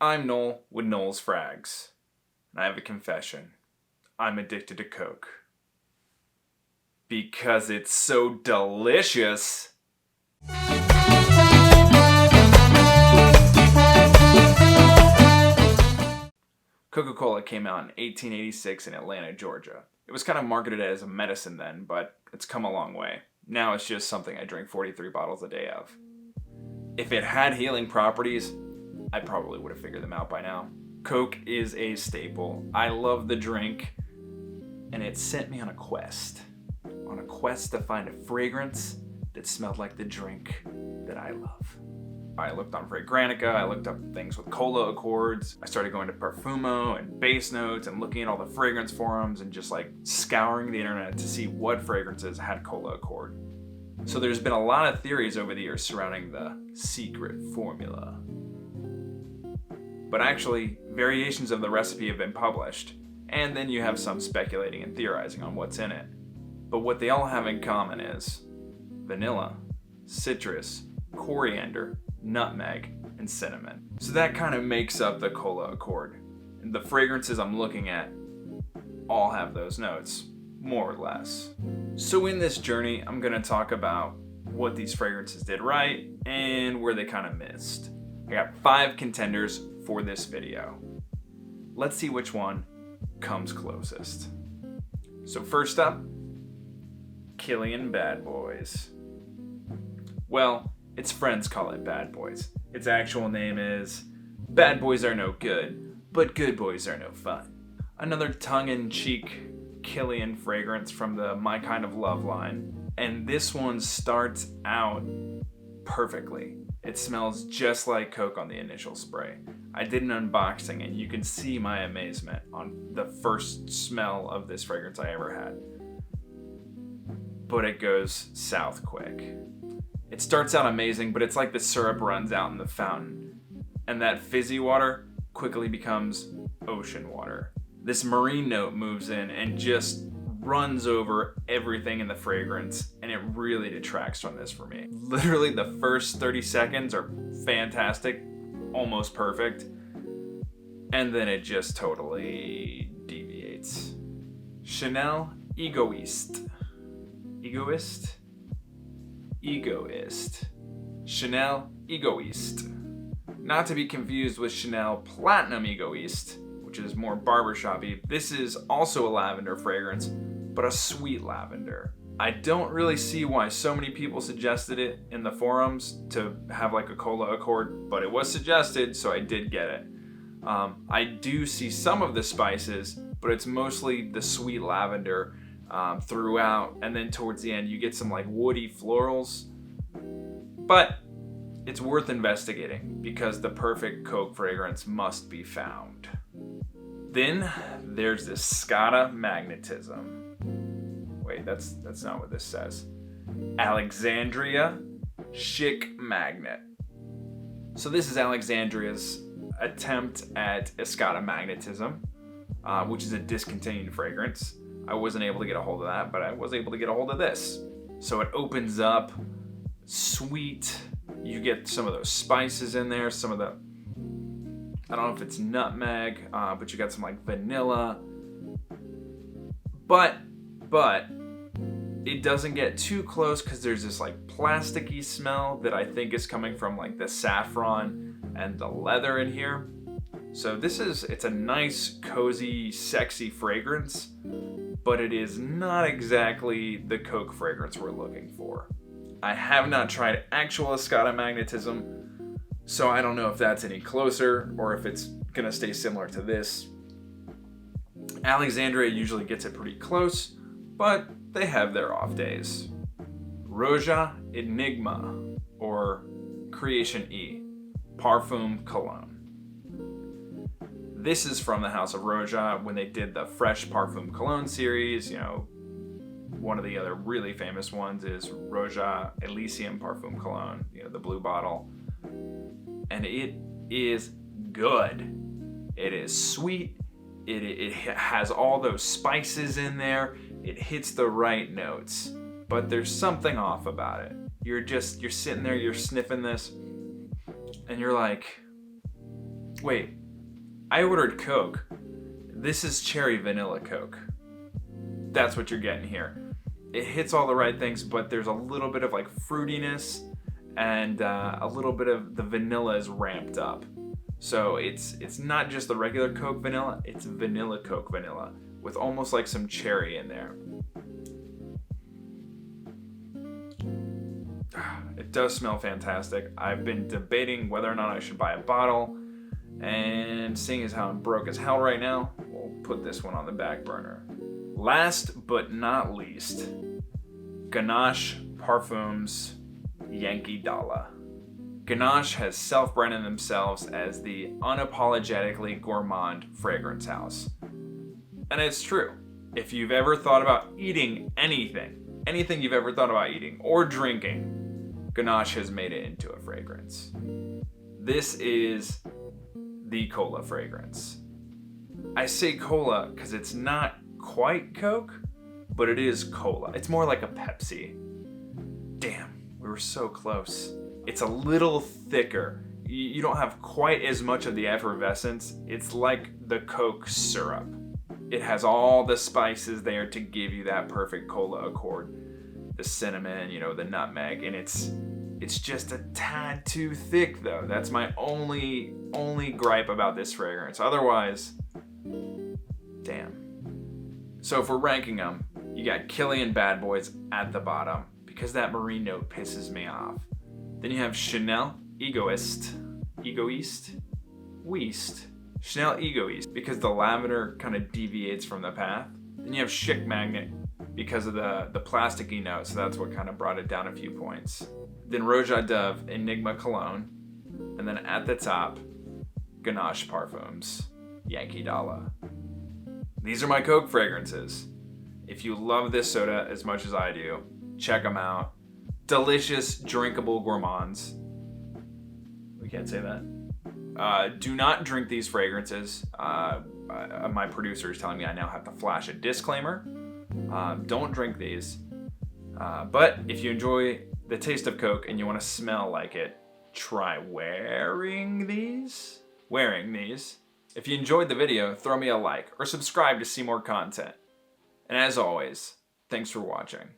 I'm Noel with Noel's Frags, and I have a confession. I'm addicted to Coke. Because it's so delicious. Coca-Cola came out in 1886 in Atlanta, Georgia. It was kind of marketed as a medicine then, but it's come a long way. Now it's just something I drink 43 bottles a day of. If it had healing properties, I probably would have figured them out by now. Coke is a staple. I love the drink, and it sent me on a quest. On a quest to find a fragrance that smelled like the drink that I love. I looked on Fragrantica, I looked up things with cola accords, I started going to Parfumo and Base Notes and looking at all the fragrance forums and just like scouring the internet to see what fragrances had cola accord. So there's been a lot of theories over the years surrounding the secret formula. But actually, variations of the recipe have been published, and then you have some speculating and theorizing on what's in it. But what they all have in common is vanilla, citrus, coriander, nutmeg, and cinnamon. So that kind of makes up the cola accord. And the fragrances I'm looking at all have those notes, more or less. So in this journey, I'm gonna talk about what these fragrances did right and where they kind of missed. I got 5 contenders for this video. Let's see which one comes closest. So first up, Kilian Bad Boys. Well, its friends call it Bad Boys. Its actual name is Bad Boys Are No Good, but Good Boys Are No Fun. Another tongue-in-cheek Kilian fragrance from the My Kind of Love line. And this one starts out perfectly. It smells just like Coke on the initial spray. I did an unboxing and you can see my amazement on the first smell of this fragrance I ever had. But it goes south quick. It starts out amazing, but it's like the syrup runs out in the fountain, and that fizzy water quickly becomes ocean water. This marine note moves in and just runs over everything in the fragrance, and it really detracts from this for me. Literally the first 30 seconds are fantastic, almost perfect, and then it just totally deviates. Chanel Egoiste. Egoiste? Egoiste. Chanel Egoiste. Not to be confused with Chanel Platinum Egoiste, which is more barbershop-y. This is also a lavender fragrance, but a sweet lavender. I don't really see why so many people suggested it in the forums to have like a cola accord, but it was suggested, so I did get it. I do see some of the spices, but it's mostly the sweet lavender throughout, and then towards the end you get some like woody florals. But it's worth investigating because the perfect Coke fragrance must be found. Then there's this Scotta Magnetism. Wait, that's not what this says. Alexandria Chic Magnet. So this is Alexandria's attempt at a Scotta Magnetism, which is a discontinued fragrance. I wasn't able to get a hold of that, but I was able to get a hold of this. So it opens up, sweet. You get some of those spices in there, some of the, I don't know if it's nutmeg, but you got some like vanilla. But it doesn't get too close because there's this like plasticky smell that I think is coming from like the saffron and the leather in here. So it's a nice, cozy, sexy fragrance, but it is not exactly the Coke fragrance we're looking for. I have not tried actual Scotta Magnetism, so I don't know if that's any closer or if it's gonna stay similar to this. Alexandria usually gets it pretty close, but they have their off days. Roja Enigma, or Creation E, Parfum Cologne. This is from the House of Roja when they did the Fresh Parfum Cologne series. You know, one of the other really famous ones is Roja Elysium Parfum Cologne, you know, the blue bottle. And it is good. It is sweet. It has all those spices in there. It hits the right notes, but there's something off about it. You're sitting there, you're sniffing this, and you're like, Wait, I ordered Coke. This is cherry vanilla Coke. That's what you're getting here. It hits all the right things, but there's a little bit of like fruitiness and a little bit of the vanilla is ramped up. So it's not just the regular Coke vanilla, it's vanilla Coke vanilla with almost like some cherry in there. It does smell fantastic. I've been debating whether or not I should buy a bottle, and seeing as how I'm broke as hell right now, we'll put this one on the back burner. Last but not least, Ganache Parfums Yankee Dolla. Ganache has self-branded themselves as the unapologetically gourmand fragrance house. And it's true. If you've ever thought about eating anything you've ever thought about eating or drinking, Ganache has made it into a fragrance. This is the cola fragrance. I say cola because it's not quite Coke, but it is cola. It's more like a Pepsi. Damn, we were so close. It's a little thicker. You don't have quite as much of the effervescence. It's like the Coke syrup. It has all the spices there to give you that perfect cola accord. The cinnamon, the nutmeg, and it's just a tad too thick though. That's my only gripe about this fragrance. Otherwise, damn. So if we're ranking them, you got Kilian Bad Boys at the bottom because that marine note pisses me off. Then you have Chanel Egoiste, Chanel Egoiste because the lavender kind of deviates from the path. Then you have Chic Magnet because of the plasticky note, so that's what kind of brought it down a few points. Then Roja Enigma Cologne, and then at the top, Ganache Parfums Yankee Dolla. These are my Coke fragrances. If you love this soda as much as I do, check them out. Delicious, drinkable gourmands. We can't say that. Do not drink these fragrances. My producer is telling me I now have to flash a disclaimer. Don't drink these. But if you enjoy the taste of Coke and you want to smell like it, try wearing these. If you enjoyed the video, throw me a like or subscribe to see more content. And as always, thanks for watching.